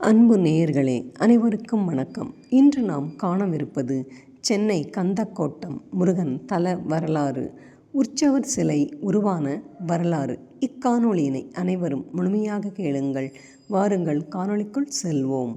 அன்பு நேயர்களே, அனைவருக்கும் வணக்கம். இன்று நாம் காணவிருப்பது சென்னை கந்தக்கோட்டம் முருகன் தல வரலாறு, உற்சவர் சிலை உருவான வரலாறு. இக்காணொளியினை அனைவரும் முழுமையாக கேளுங்கள். வாருங்கள் காணொளிக்குள் செல்வோம்.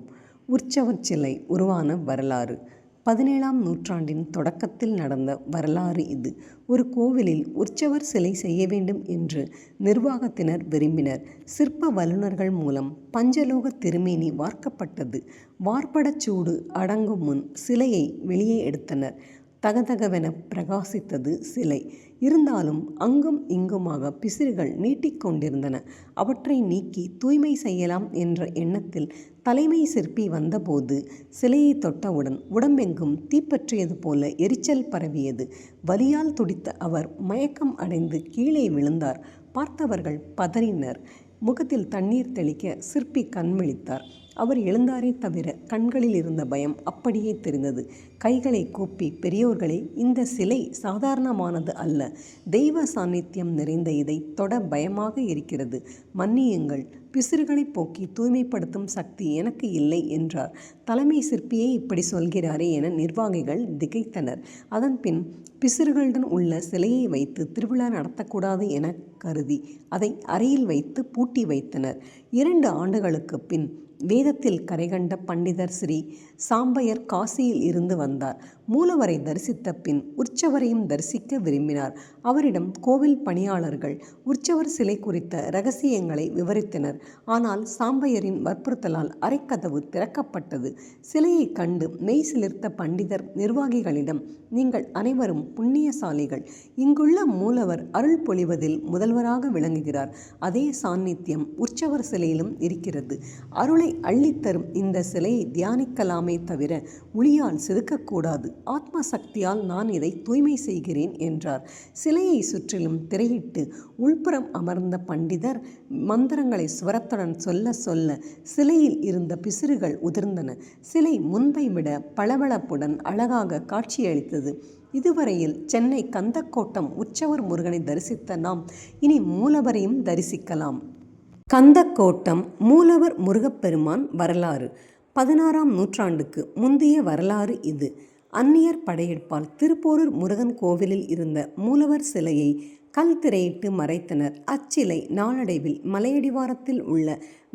உற்சவர் சிலை உருவான வரலாறு 17ஆம் நூற்றாண்டின் தொடக்கத்தில் நடந்த வரலாறு இது. ஒரு கோவிலில் உற்சவர் சிலை செய்ய வேண்டும் என்று நிர்வாகத்தினர் விரும்பினர். சிற்ப வல்லுநர்கள் மூலம் பஞ்சலோக திருமேனி வார்க்கப்பட்டது. வார்ப்படச் சூடு அடங்கும் முன் சிலையை வெளியே எடுத்தனர். தகதகவென பிரகாசித்தது சிலை. இருந்தாலும் அங்கும் இங்குமாக பிசிறுகள் நீட்டிக்கொண்டிருந்தன. அவற்றை நீக்கி தூய்மை செய்யலாம் என்ற எண்ணத்தில் தலைமை சிற்பி வந்தபோது சிலையை தொட்டவுடன் உடம்பெங்கும் தீப்பற்றியது போல எரிச்சல் பரவியது. வலியால் துடித்த அவர் மயக்கம் அடைந்து கீழே விழுந்தார். பார்த்தவர்கள் பதறினர். முகத்தில் தண்ணீர் தெளிக்க சிற்பி கண்விழித்தார். அவர் எழுந்தாரே தவிர கண்களில் இருந்த பயம் அப்படியே தெரிந்தது. கைகளை கூப்பி, பெரியோர்களே, இந்த சிலை சாதாரணமானது அல்ல. தெய்வ சாநித்தியம் நிறைந்த இதை தொட பயமாக இருக்கிறது. மன்னியுங்கள். பிசிறுகளை போக்கி தூய்மைப்படுத்தும் சக்தி எனக்கு இல்லை என்றார். தலைமை சிற்பியே இப்படி சொல்கிறாரே என நிர்வாகிகள் திகைத்தனர். அதன் பின் பிசிறுகளுடன் உள்ள சிலையை வைத்து திருவிழா நடத்தக்கூடாது என கருதி அதை அறையில் வைத்து பூட்டி வைத்தனர். 2 ஆண்டுகளுக்கு பின் வேதத்தில் கரைகண்ட பண்டிதர் ஸ்ரீ சாம்பயர் காசியில் இருந்து வந்தார். மூலவரை தரிசித்த பின் உற்சவரையும் தரிசிக்க விரும்பினார். அவரிடம் கோவில் பணியாளர்கள் உற்சவர் சிலை குறித்த இரகசியங்களை விவரித்தனர். ஆனால் சாம்பயரின் வற்புறுத்தலால் அறைக்கதவு திறக்கப்பட்டது. சிலையை கண்டு மெய் சிலிர்த்த பண்டிதர் நிர்வாகிகளிடம், நீங்கள் அனைவரும் புண்ணியசாலிகள். இங்குள்ள மூலவர் அருள் பொழிவதில் முதல்வராக விளங்குகிறார். அதே சாநித்தியம் உற்சவர் சிலையிலும் இருக்கிறது. அருளை அள்ளித்தரும் இந்த சிலையை தியானிக்கலாமே தவிர ஒளியால் செதுக்கக்கூடாது. ஆத்ம சக்தியால் நான் இதை தூய்மை செய்கிறேன் என்றார். சிலையை சுற்றிலும் திரையிட்டு உள்புறம் அமர்ந்த பண்டிதர் மந்திரங்களை சுவரத்துடன் சொல்ல சொல்ல சிலையில் இருந்த பிசிறுகள் உதிர்ந்தன. சிலை முன்பை விட பளபளப்புடன் அழகாக காட்சியளித்தது. இதுவரையில் சென்னை கந்தக்கோட்டம் உற்சவர் முருகனை தரிசித்த நாம் இனி மூலவரையும் தரிசிக்கலாம். கந்தக்கோட்டம் மூலவர் முருகப்பெருமான் வரலாறு 16ஆம் நூற்றாண்டுக்கு முந்தைய வரலாறு இது. அந்நியர் படையெடுப்பால் திருப்போரூர் முருகன் கோவிலில் இருந்த மூலவர் சிலையை கல் திரையிட்டு மறைத்தனர். அச்சிலை நாளடைவில் மலையடிவாரத்தில் உள்ள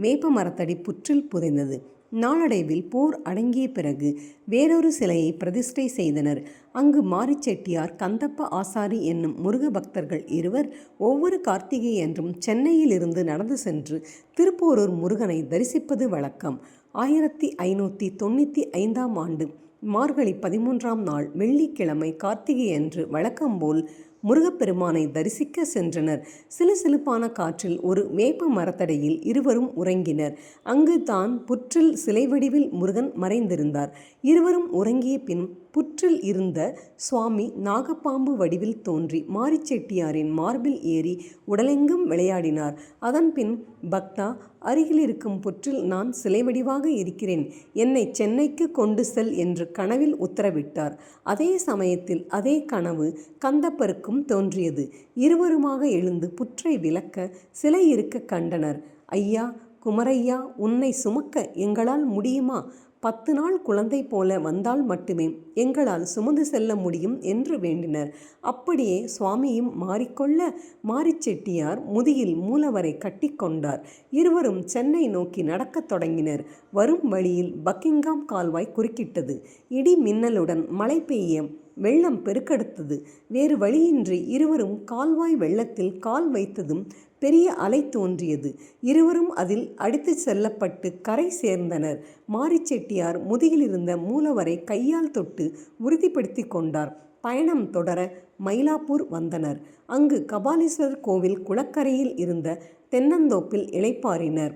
வேப்ப மரத்தடி புற்றில் புதைந்தது. நாளடைவில் போர் அடங்கிய பிறகு வேறொரு சிலையை பிரதிஷ்டை செய்தனர். அங்கு மாரிச்செட்டியார், கந்தப்ப ஆசாரி என்னும் முருக பக்தர்கள் இருவர் ஒவ்வொரு கார்த்திகை என்றும் சென்னையிலிருந்து நடந்து சென்று திருப்போரூர் முருகனை தரிசிப்பது வழக்கம். 1595ஆம் ஆண்டு மார்கழி 13ஆம் நாள் வெள்ளிக்கிழமை கார்த்திகை அன்று வழக்கம்போல் முருகப்பெருமானை தரிசிக்க சென்றனர். சிலுசிலுப்பான காற்றில் ஒரு வேப்ப மரத்தடையில் இருவரும் உறங்கினர். அங்கு தான் புற்றில் சிலை வடிவில் முருகன் மறைந்திருந்தார். இருவரும் உறங்கிய பின் புற்றில் இருந்த சுவாமி நாகப்பாம்பு வடிவில் தோன்றி மாரிச்செட்டியாரின் மார்பில் ஏறி உடலெங்கும் விளையாடினார். அதன் பின், பக்தா, அருகில் இருக்கும் புற்றில் நான் சிலை வடிவாக இருக்கிறேன், என்னை சென்னைக்கு கொண்டு செல் என்று கனவில் உத்தரவிட்டார். அதே சமயத்தில் அதே கனவு கந்தப்பருக்கும் தோன்றியது. இருவருமாக எழுந்து புற்றை விலக்க சிலை இருக்க கண்டனர். ஐயா, குமரையா, உன்னை சுமக்க எங்களால் முடியுமா? 10 நாள் குழந்தை போல வந்தால் மட்டுமே எங்களால் சுமந்து செல்ல முடியும் என்று வேண்டினர். அப்படியே சுவாமியும் மாறிக்கொள்ள மாரிச்செட்டியார் முதுகில் மூலவரை கட்டி கொண்டார். இருவரும் சென்னை நோக்கி நடக்கத் தொடங்கினர். வரும் வழியில் பக்கிங்காம் கால்வாய் குறுக்கிட்டது. இடி மின்னலுடன் மழை பெய்ய வெள்ளம் பெருக்கெடுத்தது. வேறு வழியின்றி இருவரும் கால்வாய் வெள்ளத்தில் கால் வைத்ததும் பெரிய அலை தோன்றியது. இருவரும் அதில் அடித்து செல்லப்பட்டு கரை சேர்ந்தனர். மாரிச்செட்டியார் முதுகில் இருந்த மூலவரை கையால் தொட்டு உறுதிப்படுத்தி கொண்டார். பயணம் தொடர மயிலாப்பூர் வந்தனர். அங்கு கபாலீஸ்வரர் கோவில் குளக்கரையில் இருந்த தென்னந்தோப்பில் இளைப்பாறினர்.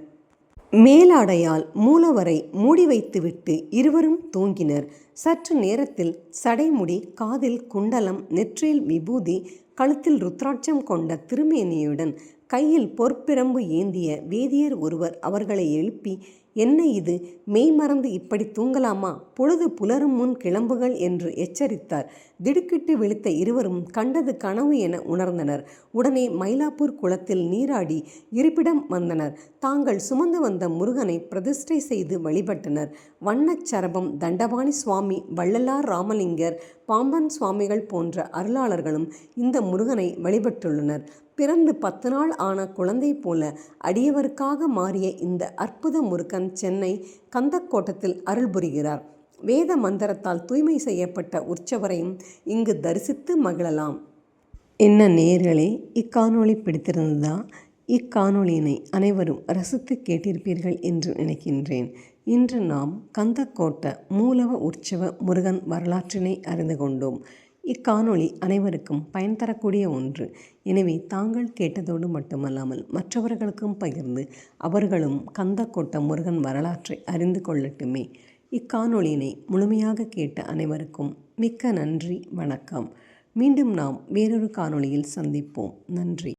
மேலாடையால் மூலவரை மூடி வைத்துவிட்டு இருவரும் தூங்கினர். சற்று நேரத்தில் சடைமுடி, காதில் குண்டலம், நெற்றியில் விபூதி, கழுத்தில் ருத்ராட்சம் கொண்ட திருமேனியுடன் கையில் பொற்பிரம்பு ஏந்திய வேதியர் ஒருவர் அவர்களை எழுப்பி, என்ன இது, மெய் மறந்து இப்படி தூங்கலாமா? பொழுது புலரும் முன் கிளம்புகள் என்று எச்சரித்தார். திடுக்கிட்டு விழித்த இருவரும் கண்டது கனவு என உணர்ந்தனர். உடனே மயிலாப்பூர் குளத்தில் நீராடி இருப்பிடம் வந்தனர். தாங்கள் சுமந்து வந்த முருகனை பிரதிஷ்டை செய்து வழிபட்டனர். வண்ணச் சரபம் தண்டபாணி சுவாமி, வள்ளலார் ராமலிங்கர், பாம்பன் சுவாமிகள் போன்ற அருளாளர்களும் இந்த முருகனை வழிபட்டுள்ளனர். பிறந்து 10 நாள் ஆன குழந்தை போல அடியவருக்காக மாறிய இந்த அற்புத முருகன் சென்னை கந்தக்கோட்டத்தில் அருள் புரிகிறார். வேத மந்திரத்தால் தூய்மை செய்யப்பட்ட உற்சவரையும் இங்கு தரிசித்து மகிழலாம். என்ன நேயர்களே, இக்காணொளி பிடித்திருந்ததா? இக்காணொளியினை அனைவரும் ரசித்து கேட்டிருப்பீர்கள் என்று நினைக்கின்றேன். இன்று நாம் கந்தக்கோட்ட மூலவ உற்சவ முருகன் வரலாற்றினை அறிந்து கொண்டோம். இக்காணொளி அனைவருக்கும் பயன் தரக்கூடிய ஒன்று. எனவே தாங்கள் கேட்டதோடு மட்டுமல்லாமல் மற்றவர்களுக்கும் பகிர்ந்து அவர்களும் கந்தக்கோட்ட முருகன் வரலாற்றை அறிந்து கொள்ளட்டுமே. இக்காணொளியினை முழுமையாக கேட்ட அனைவருக்கும் மிக்க நன்றி, வணக்கம். மீண்டும் நாம் வேறொரு காணொளியில் சந்திப்போம். நன்றி.